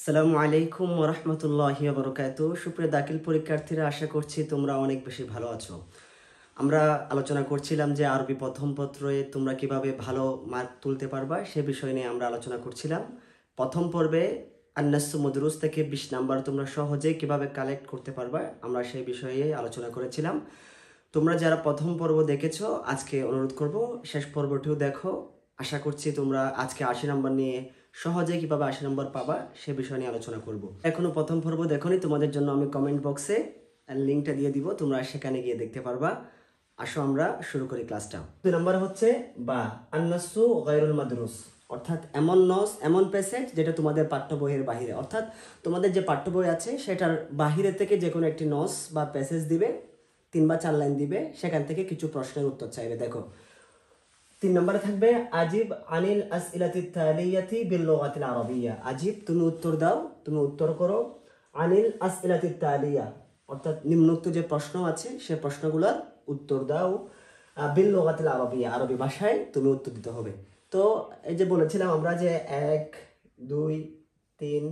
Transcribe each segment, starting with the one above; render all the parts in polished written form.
আসসালামু আলাইকুম ওয়া রাহমাতুল্লাহি ওয়া বারাকাতুহু। সুপ্রিয় দাখিল পরীক্ষার্থীরা, আশা করছি তোমরা অনেক বেশি ভালো আছো। আমরা আলোচনা করছিলাম যে আরবি প্রথম পত্রে তোমরা কিভাবে ভালো মার্ক তুলতে পারবা সে বিষয় নিয়ে আমরা আলোচনা করছিলাম। প্রথম পর্বে আন-নাসু মদরুস থেকে 20 নাম্বার তোমরা সহজেই কিভাবে কালেক্ট করতে পারবা আমরা সেই বিষয়ে আলোচনা করেছিলাম। তোমরা যারা প্রথম পর্ব দেখেছো আজকে অনুরোধ করব শেষ পর্বটিও দেখো। আশা করছি তোমরা আজকে 80 নাম্বার নিয়ে সহজে কিভাবে 80 নম্বর পাবা সে বিষয় নিয়ে আলোচনা করব। এখনো প্রথম পর্ব দেখোনি, তোমাদের জন্য আমি কমেন্ট বক্সে লিঙ্কটা দিয়ে দিব, তোমরা সেখানে গিয়ে দেখতে পারবা। আসো আমরা শুরু করি ক্লাসটা। 2 নম্বর হচ্ছে বা আন-নাসু গায়রুল মাদরুস, অর্থাৎ এমন নস এমন প্যাসেজ যেটা তোমাদের পাঠ্য বইয়ের বাহিরে, অর্থাৎ তোমাদের যে পাঠ্য বই আছে সেটার বাহিরে থেকে যে কোনো একটি নস বা প্যাসেজ দিবে, 3 বা 4 লাইন দিবে, সেখান থেকে কিছু প্রশ্নের উত্তর চাইবে। দেখো 3 নম্বরে থাকবে আজিব আনিল আসইলাতি তালিয়াতি বিল লুগাতিল আরাবিয়্যা। আজিব তুমি উত্তর দাও, তুমি উত্তর করো আনিল আসইলাতি তালিয়া, অর্থাৎ নিম্নোক্ত যে প্রশ্ন আছে সে প্রশ্নগুলোর উত্তর দাও বিল লুগাতিল আরাবিয়্যা, আরবি ভাষায় তুমি উত্তর দিতে হবে। তো এই যে বলেছিলাম আমরা যে 1 2 3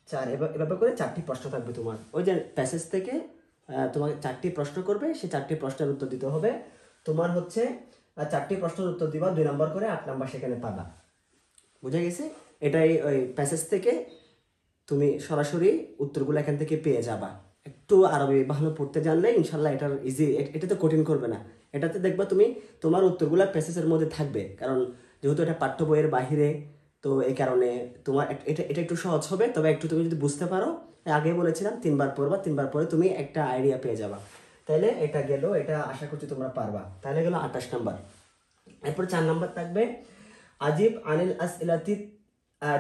4 এভাবে করে 4টি প্রশ্ন থাকবে তোমার ওই যে প্যাসেজ থেকে। তোমাকে 4টি প্রশ্ন করবে, সেই 4টি প্রশ্নের উত্তর দিতে হবে। তোমার হচ্ছে 4টি প্রশ্নের উত্তর দিবা, 2 নাম্বার করে 8 নাম্বার সেখানে পাবা। বুঝা গেছে? এটাই ওই প্যাসেজ থেকে তুমি সরাসরি উত্তরগুলো এখান থেকে পেয়ে যাবা। একটু আরবি ভালো পড়তে জানলে ইনশাল্লাহ এটার ইজি, এটাতে কঠিন করবে না। এটাতে দেখবা তুমি তোমার উত্তরগুলো প্যাসেজের মধ্যে থাকবে, কারণ যেহেতু এটা পাঠ্য বইয়ের বাহিরে, তো এই কারণে তোমার এটা এটা একটু সহজ হবে। তবে একটু তুমি যদি বুঝতে পারো, আগে বলেছিলাম 3বার পড়বা, 3বার পরে তুমি একটা আইডিয়া পেয়ে যাবা। তাহলে এটা গেল, এটা আশা করছি তোমরা পারবা। তাহলে গেল 28 নাম্বার। এরপর 4 নাম্বার থাকবে আজিব আনিল আসইলাতি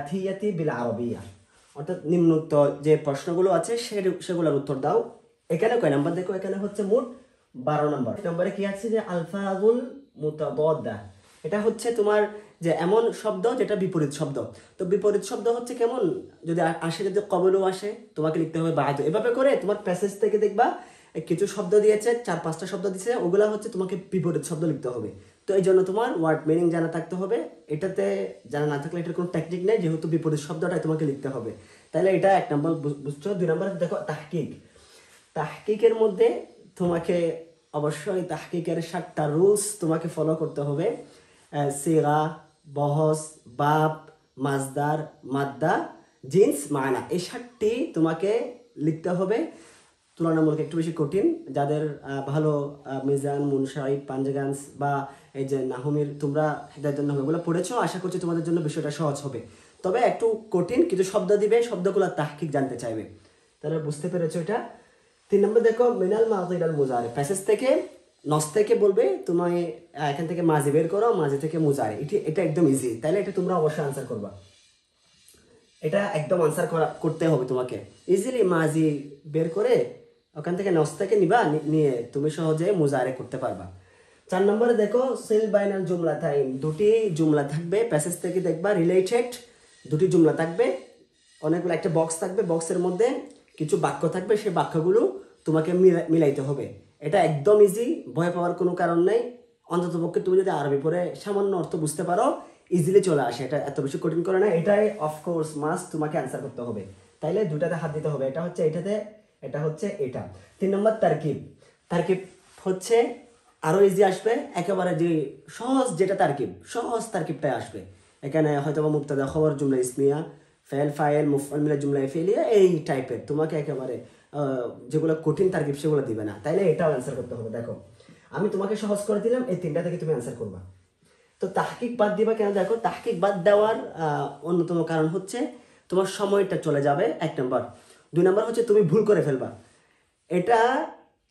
থিয়াতি বিল আরবিয়া, অর্থাৎ নিম্নোক্ত যে প্রশ্নগুলো আছে সেগুলোর উত্তর দাও। এখানে কয় নাম্বার দেখো, এখানে হচ্ছে মোট 12 নাম্বার। নম্বরে কি আছে যে আলফাজুল মুতাবাদ্দা, এটা হচ্ছে তোমার যে এমন শব্দ যেটা বিপরীত শব্দ। তো বিপরীত শব্দ হচ্ছে কেমন, যদি আসে, যদি কবলও আসে তোমাকে লিখতে হবে বাদ। এভাবে করে তোমার প্যাসেজ থেকে দেখবা কিছু শব্দ দিয়েছে, 4-5টা শব্দ দিয়েছে, ওগুলা হচ্ছে তোমাকে বিপরীত শব্দ লিখতে হবে। তো এই জন্য তোমার ওয়ার্ড মিনিং জানা থাকতে হবে। এটাতে জানা না থাকলে এটার কোনো টেকনিক নেই, যেহেতু বিপরীত শব্দটাই তোমাকে লিখতে হবে। তাহলে এটা 1 নম্বর বুঝছো। 2 নম্বর দেখো তাহকিক। তাহকিকের মধ্যে তোমাকে অবশ্যই তাহকিকের 7টা রুলস তোমাকে ফলো করতে হবে। সিগা, বহস, বাব, মাজদার, মাদ্দা, জিন্স, মানা, এই 7টি তোমাকে লিখতে হবে। তুলনামূলক একটু বেশি কঠিন, যাদের ভালো মিজান, মুনশারিফ, পাঞ্জেগান্স বা এই যে নাহমির তোমরা হেদায়েতুন নাহম এগুলো পড়েছো, আশা করছি তোমাদের জন্য বিষয়টা সহজ হবে। তবে একটু কঠিন, কিছু শব্দ দিবে, শব্দগুলো তাহকিক জানতে চাইবে। তাহলে বুঝতে পেরেছো এটা। 3 নম্বর দেখো মিনাল মাযি ইলাল মুজারি, প্যাসেজ থেকে নস থেকে বলবে তুমি এখান থেকে মাজি বের করো, মাজি থেকে মুজারি। এটা একদম ইজি, তাহলে এটা তোমরা অবশ্যই আনসার করবা। এটা একদম আনসার করতে হবে তোমাকে। ইজিলি মাজি বের করে ওখান থেকে নস থেকে নিবা, নিয়ে তুমি সহজে মুজারে করতে পারবা। 4 নম্বরে দেখো সিল বাইনাল জুমলাতাইন, 2টি জুমলা থাকবে প্যাসেজ থেকে, দেখবা রিলেটেড 2টি জুমলা থাকবে, অনেকগুলো একটা বক্স থাকবে, বক্সের মধ্যে কিছু বাক্য থাকবে, সেই বাক্যগুলো তোমাকে মিলাইতে হবে। এটা একদম ইজি, ভয় পাওয়ার কোনো কারণ নেই। অন্ততপক্ষে তুমি যদি আরবি পড়ে সামান্য অর্থ বুঝতে পারো, ইজিলি চলে আসে, এটা এত বেশি কঠিন করে না। এটাই অফকোর্স মাস্ট তোমাকে অ্যান্সার করতে হবে। তাইলে 2টাতে হাত দিতে হবে, এটা হচ্ছে এটাতে, এটা হচ্ছে এটা। 3 নম্বর তারকিব। তারকিব হচ্ছে আরো ইজি আসবে, একেবারে যে সহজ যেটা তারকিব, সহজ তারকিবটাই আসবে। এখানে হয়তো বা মুবতাদা, খবর, জুমলা ইসমিয়া, ফেল, ফাইল, মুফআল মিলে জুমলা ফেলিয়া, এই টাইপের তোমাকে একেবারে যেগুলো কঠিন তারকিব সেগুলো দিবে না। তাইলে এটাও অ্যান্সার করতে হবে। দেখো আমি তোমাকে সহজ করে দিলাম, এই 3টা থেকে তুমি অ্যান্সার করবা। তো তাহকিক বাদ দিবা কেন, দেখো তাহকিক বাদ দেওয়ার অন্যতম কারণ হচ্ছে তোমার সময়টা চলে যাবে, 1 নম্বর। 2 নম্বর হচ্ছে তুমি ভুল করে ফেলবা। এটা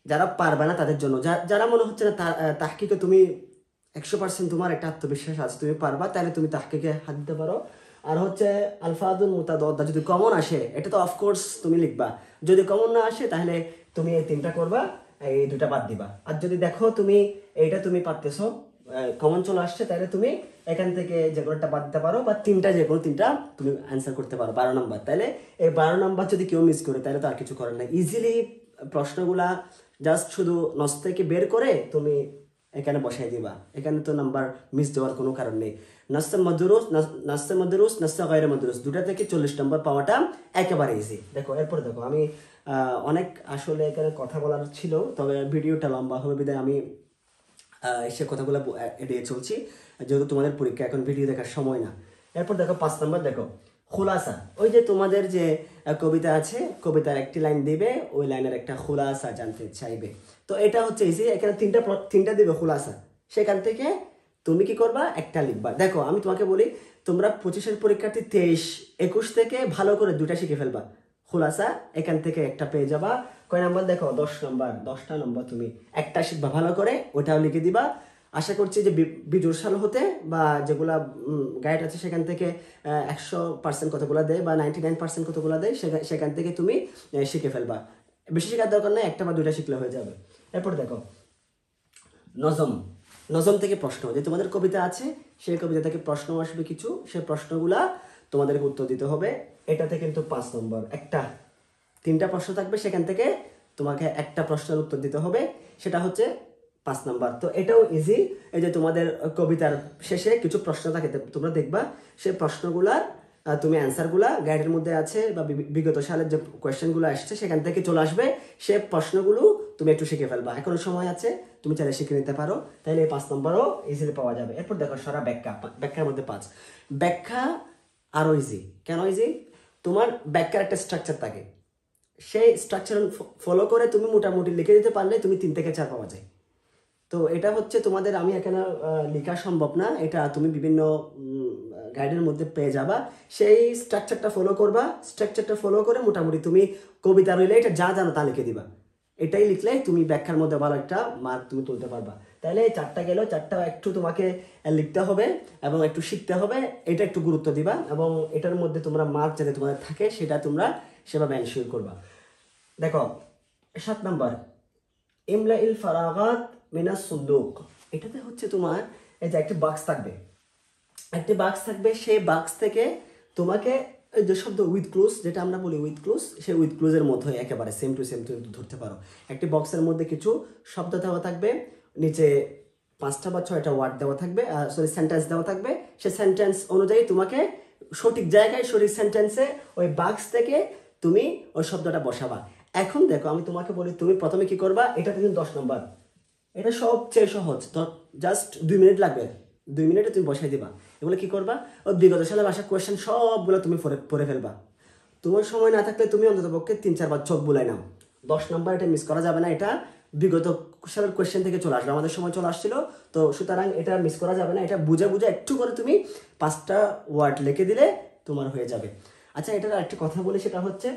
যারা পারবে না তাদের জন্য, যারা মনে হচ্ছে না তাহকিকে তুমি 100% তোমার একটা আত্মবিশ্বাস আছে তুমি পারবা, তাহলে তুমি তাহকিকে হাত দিতে পারো। আর হচ্ছে আলফাদুল মুতাদাদ্দা, যদি কমন আসে এটা তো অফকোর্স তুমি লিখবা, যদি কমন না আসে তাহলে তুমি এই 3টা করবা, এই 2টা বাদ দিবা। আর যদি দেখো তুমি এইটা তুমি পারতেছো, কমন চলে আসছে, তাহলে তুমি এখান থেকে যে কোনোটা বাদ দিতে পারো, বা 3টা যে কোনো 3টা তুমি অ্যান্সার করতে পারো 12 নম্বর। তাহলে এই 12 নম্বর যদি কেউ মিস করে তাহলে তো আর কিছু করার নাই। ইজিলি প্রশ্নগুলা জাস্ট শুধু নস থেকে বের করে তুমি এখানে বসাই দিবা, এখানে তো নাম্বার মিস দেওয়ার কোনো কারণ নেই। নাস্তা মদরুস নাস্তা গায়রে মদরুস দুটা থেকে 40 নম্বর পাওয়াটা একেবারে ইজি। দেখো এরপর দেখো আমি অনেক আসলে এখানে কথা বলার ছিল, তবে ভিডিওটা লম্বা হবে বিধায় আমি সে কথাগুলো এড়িয়ে চলছি, যেহেতু তোমাদের পরীক্ষা, এখন ভিডিও দেখার সময় না। এরপর দেখো 5 নম্বর, দেখো খুলাসা। ওই যে তোমাদের যে কবিতা আছে, কবিতার একটি লাইন দিবে, ওই লাইনের একটা খুলাসা জানতে চাইবে। তো এটা হচ্ছে ইজি, এখানে তিনটা দিবে খুলাসা, সেখান থেকে তুমি কি করবা, একটা লিখবা। দেখো আমি তোমাকে বলি, তোমরা 25-এর পরীক্ষার্থী 23-21 থেকে ভালো করে দুটা শিখে ফেলবা। খুলাসা এখান থেকে একটা পেয়ে যাবা। কয় নাম্বার দেখো, 10 নম্বর, 10টা নম্বর তুমি একটা শিখবা ভালো করে, ওটাও লিখে দিবা। আশা করছি যে বিজুর সাল হতে বা যেগুলা গাইড আছে সেখান থেকে 100% কতগুলো দেয় বা 99% কতগুলো দেয়, সেখান থেকে তুমি শিখে ফেলবা। বেশি শেখার দরকার নেই, একটা বা দুইটা শিখলে হয়ে যাবে। এরপর দেখো নজম। নজম থেকে প্রশ্ন, যে তোমাদের কবিতা আছে সেই কবিতা থেকে প্রশ্ন আসবে কিছু, সেই প্রশ্নগুলা তোমাদেরকে উত্তর দিতে হবে। এটাতে কিন্তু 5 নম্বর, 3টা প্রশ্ন থাকবে, সেখান থেকে তোমাকে একটা প্রশ্নের উত্তর দিতে হবে, সেটা হচ্ছে 5 নম্বর। তো এটাও ইজি। এই যে তোমাদের কবিতার শেষে কিছু প্রশ্ন থাকে, তোমরা দেখবা সেই প্রশ্নগুলার তুমি অ্যান্সারগুলা গাইডের মধ্যে আছে বা বিগত সালের যে কোয়েশ্চেনগুলো আসছে সেখান থেকে চলে আসবে, সে প্রশ্নগুলো তুমি একটু শিখে ফেলবা, এখনো সময় আছে, তুমি চাইলে শিখে নিতে পারো, তাহলে এই 5 নম্বরও ইজিলি পাওয়া যাবে। এরপর দেখো সারা ব্যাখ্যার মধ্যে 5। ব্যাখ্যা আরো ইজি। কেন ইজি? তোমার ব্যাখ্যার একটা স্ট্রাকচার থাকে, সেই স্ট্রাকচার ফলো করে তুমি মোটামুটি লিখে দিতে পারলে তুমি 3 থেকে 4 পাওয়া যায়। তো এটা হচ্ছে তোমাদের, আমি এখানে লেখা সম্ভব না, এটা তুমি বিভিন্ন গাইডের মধ্যে পেয়ে যাবা, সেই স্ট্রাকচারটা ফলো করবা। স্ট্রাকচারটা ফলো করে মোটামুটি তুমি কবিতা রইলে এটা যা জানো তা লিখে দিবা, এটাই লিখলে তুমি ব্যাখ্যার মধ্যে ভালো একটা মার্ক তুমি তুলতে পারবা। তাহলে 4টা গেল, 4টা একটু তোমাকে লিখতে হবে এবং একটু শিখতে হবে, এটা একটু গুরুত্ব দিবা, এবং এটার মধ্যে তোমরা মার্ক যাতে তোমাদের থাকে সেটা তোমরা সেভাবে এনশিওর করবা। দেখো 7 নম্বর, ইমলা ইল ফারাগাত মিনাস সুন্দুক। এটাতে হচ্ছে তোমার এই যে একটি বাক্স থাকবে, সেই বাক্স থেকে তোমাকে যে শব্দ উইথ ক্লোজ, যেটা আমরা বলি উইথ ক্লোজ, সেই উইথ ক্লোজের মতো একেবারে সেম টু সেম তুমি ধরতে পারো। একটি বক্সের মধ্যে কিছু শব্দ দেওয়া থাকবে, নিচে 5টা বা 6টা ওয়ার্ড দেওয়া থাকবে, সেন্টেন্স দেওয়া থাকবে, সেই সেন্টেন্স অনুযায়ী তোমাকে সঠিক জায়গায় সঠিক সেন্টেন্সে ওই বাক্স থেকে তুমি ওই শব্দটা বসাবা। এখন দেখো আমি তোমাকে বলি, তুমি প্রথমে কি করবা, এটাতে কিন্তু 10 নম্বর, এটা সবচেয়ে সহজ, তো জাস্ট 2 মিনিট লাগবে, 2 মিনিটে তুমি বসাই দিবা। এগুলো কি করবা, ওই বিগত সালের আসা কোয়েশ্চেন সবগুলো তুমি পড়ে ফেলবা। তোমার সময় না থাকলে তুমি অন্তত পক্ষে 3-4 বার চোখ বুলাই নাও। 10 নম্বর এটা মিস করা যাবে না, এটা বিগত সালের কোয়েশ্চেন থেকে চলে আসবে, আমাদের সময় চলে আসছিল, তো সুতরাং এটা মিস করা যাবে না। এটা বুঝে একটু করে তুমি 5টা ওয়ার্ড লিখে দিলে তোমার হয়ে যাবে। আচ্ছা, এটার আরেকটা কথা বলি, সেটা হচ্ছে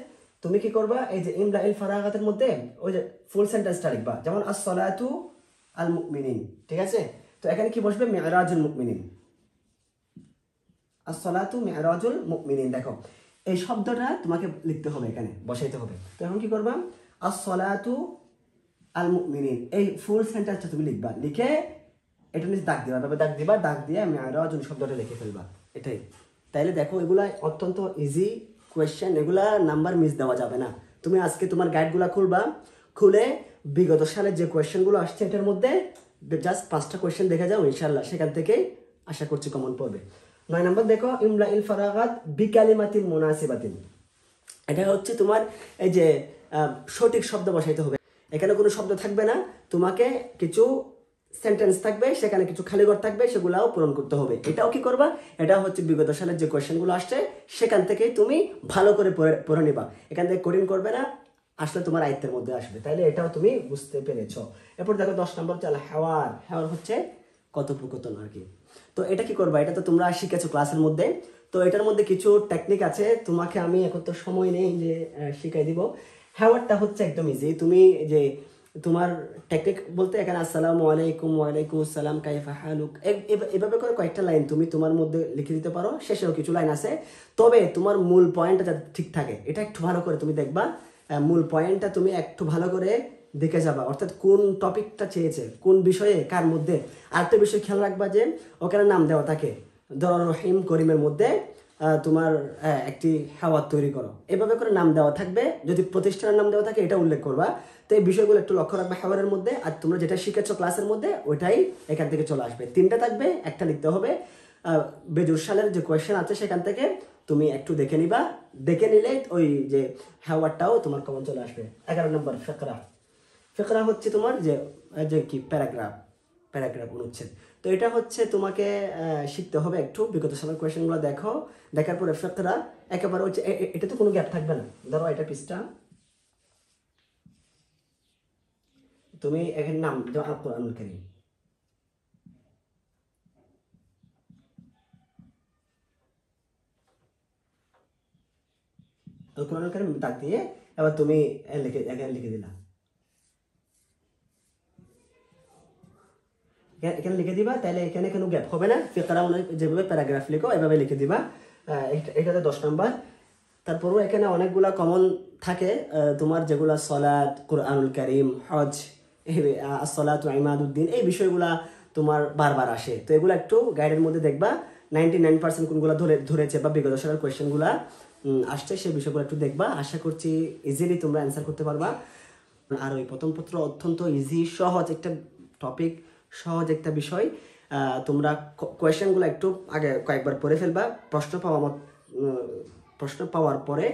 তুমি কি করবা, এই যে ইমলা ইল ফারাগাতের মধ্যে ওই যে ফুল সেন্টেন্সটা লিখবা, যেমন as-salatu আল-মুমিনিন, ঠিক আছে? তো এখানে কি বসবে, মি'রাজুল মুমিনিন, as-salatu মি'রাজুল মুমিনিন। দেখো এই শব্দটা তোমাকে লিখতে হবে, এখানে বসাইতে হবে। তো এখন কি করবা, as-salatu আল-মুমিনিন, এই ফুল সেন্টেন্সটা তুমি লিখবা, লিখে এটা নিচে দাগ দিবা, তবে দাগ দিয়ে মি'রাজুল শব্দটা লিখে ফেলবা, এটাই। তাইলে দেখো এগুলা অত্যন্ত ইজি কোয়েশ্চেন, এগুলা নাম্বার মিস দেওয়া যাবে না। তুমি আজকে তোমার গাইডগুলা খুলে বিগত সালের যে কোয়েশ্চেনগুলো আসছে এটার মধ্যে জাস্ট 5টা কোয়েশ্চেন দেখে যাও, ইনশাল্লাহ সেখান থেকে আশা করছি কমন পড়বে। 9 নম্বর দেখো, ইমলা ইল ফারাগাত বিকালিমাতিন মুনাসিবাতিন। এটা হচ্ছে তোমার এই যে সঠিক শব্দ বসাইতে হবে, এখানে কোনো শব্দ থাকবে না, তোমাকে কিছু সেন্টেন্স থাকবে, সেখানে কিছু খালি ঘর থাকবে, সেগুলাও পূরণ করতে হবে। এটাও কি করবা, এটা হচ্ছে বিগত সালের যে কোয়েশ্চেনগুলো আসছে সেখান থেকে তুমি ভালো করে পড়ে নিবা, এখান থেকে কঠিন করবে না, আসলে তোমার আয়ত্তের মধ্যে আসবে। তাইলে এটাও তুমি বুঝতে পেরেছো। এরপর দেখো 10 নম্বর চাল হেওয়ার হচ্ছে কথোপকথন আর কি। তো এটা কি করবা, এটা তো তোমরা শিখেছো ক্লাসের মধ্যে, তো এটার মধ্যে কিছু টেকনিক আছে, তোমাকে আমি এখন তো সময় নেই যে শিখাই দিব। হেওয়ারটা হচ্ছে একদম ইজি, তুমি যে তোমার টেকনিক বলতে এখানে আসসালামু আলাইকুম, ওয়ালাইকুম আসসালাম, কাইফা হালুক, এভাবে করে কয়েকটা লাইন তুমি তোমার মধ্যে লিখে দিতে পারো, শেষেও কিছু লাইন আছে, তবে তোমার মূল পয়েন্টটা যাতে ঠিক থাকে এটা একটু ভালো করে তুমি দেখবা, মূল পয়েন্টটা তুমি একটু ভালো করে দেখে যাবা, অর্থাৎ কোন টপিকটা চেয়েছে, কোন বিষয়ে, কার মধ্যে। আরেকটা বিষয় খেয়াল রাখবা যে ওখানে নাম দেওয়া থাকে, ধরো রহিম করিমের মধ্যে তোমার একটি হাওয়াত তৈরি করো, এভাবে করে নাম দেওয়া থাকবে। যদি প্রতিষ্ঠানের নাম দেওয়া থাকে এটা উল্লেখ করবা। তো এই বিষয়গুলো একটু লক্ষ্য রাখবে হাওয়ারের মধ্যে। আর তোমরা যেটা শিখেছো ক্লাসের মধ্যে ওইটাই এখান থেকে চলে আসবে। 3টা থাকবে, একটা লিখতে হবে। বেজুর সালের যে কোয়েশ্চেন আছে সেখান থেকে তুমি একটু দেখে নিবা, দেখে নিলে ওই যে হাওয়ারটাও তোমার কমন চলে আসবে। 11 নম্বর ফিকরা। ফিকরা হচ্ছে তোমার যে যে কি প্যারাগ্রাফ, প্যারাগ্রাফ অনুচ্ছেদ। তো এটা হচ্ছে তোমাকে শিখতে হবে একটু। বিগত সালের কোয়েশ্চেনগুলো দেখো, দেখার পরে ফিকরা একেবারে হচ্ছে এটা তো কোনো গ্যাপ থাকবে না। ধরো এটা পৃষ্ঠা, তুমি এখানে নাম যেমন আল কোরআনুল কারীম, আল কোরআনুল কারীম দাগ দিয়ে এবার তুমি এখানে লিখে দিলা, এখানে লিখে দিবা। তাহলে এখানে কোনো গ্যাপ হবে না। ফিকরা যেভাবে প্যারাগ্রাফ লিখো এভাবে লিখে দিবা। এটাতে 10 নম্বর। তারপরেও এখানে অনেকগুলা কমন থাকে তোমার, যেগুলা সলাত, কোরআনুল কারীম, হজ, আসসালাতু ইমাদুদ্দিন, এই বিষয়গুলা তোমার বারবার আসে। তো এগুলো একটু গাইডের মধ্যে দেখবা 99% কোনগুলো ধরেছে বা বিগত সালের কোয়েশ্চেনগুলা আসছে সেই বিষয়গুলো একটু দেখবা। আশা করছি ইজিলি তোমরা অ্যান্সার করতে পারবা। আর ওই প্রথম পত্র অত্যন্ত ইজি, সহজ একটা টপিক, সহজ একটা বিষয়। তোমরা কোয়েশ্চেনগুলো একটু আগে কয়েকবার পড়ে ফেলবা। প্রশ্ন পাওয়ার পরে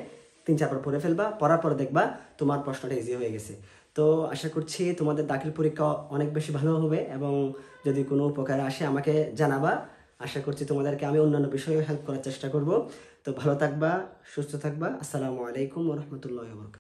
3-4 বার পড়ে ফেলবা, পড়ার পরে দেখবা তোমার প্রশ্নটা ইজি হয়ে গেছে। তো আশা করছি তোমাদের দাখিল পরীক্ষা অনেক বেশি ভালো হবে, এবং যদি কোনো উপকার আসে আমাকে জানাবা। আশা করছি তোমাদেরকে আমি অন্যান্য বিষয়েও হেল্প করার চেষ্টা করব। তো ভালো থাকবা, সুস্থ থাকবা। আসসালামু আলাইকুম ওয়া রাহমাতুল্লাহি ওয়া বারাকাতুহু।